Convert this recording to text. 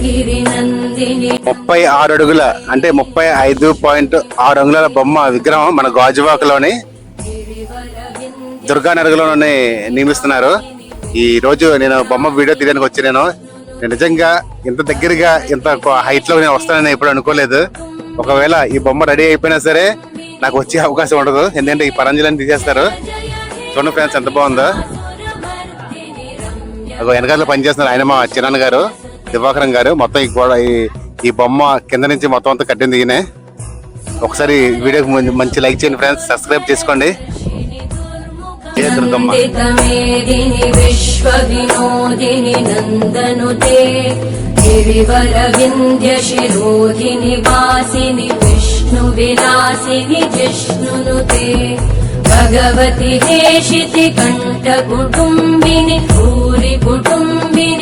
36 అడుగుల అంటే 35.6 అంగుళాల బొమ్మ విగ్రహం మన గాజువాకలోని దుర్గానగర్లోనే నిర్మిస్తున్నారు. ఈ రోజు నేను బొమ్మ వీడియో తీయడానికి వచ్చి నేను నిజంగా ఇంత దగ్గరగా ఇంత హైట్ లో నేను వస్తానని ఎప్పుడు అనుకోలేదు. ఒకవేళ ఈ బొమ్మ రెడీ అయిపోయినా సరే నాకు వచ్చే అవకాశం ఉండదు, ఎందుకంటే ఈ పరంజులని తీసేస్తారు. చూడండి ఫ్రెండ్స్ ఎంత బాగుందో. వెనకాల పనిచేస్తున్నారు ఆయన మా చిన్నాన్న గారు, దివాకరం గారు. మొత్తం ఈ గోడ ఈ బొమ్మ కింద నుంచి మొత్తం అంతా కట్టింది ఈయనే. ఒకసారి వీడియోకి మంచి లైక్ చేయండి ఫ్రెండ్స్, సబ్స్క్రైబ్ చేసుకోండి. జయ దుర్గమ్మ. విశ్వ వినోదిని నందనుతే గిరివర వింధ్య శిరోధిని వాసిని విష్ణు విలాసిని జిష్ణునుతే భగవతి హేషితి కంఠ కుటుంబిని భూరి కుటుంబిని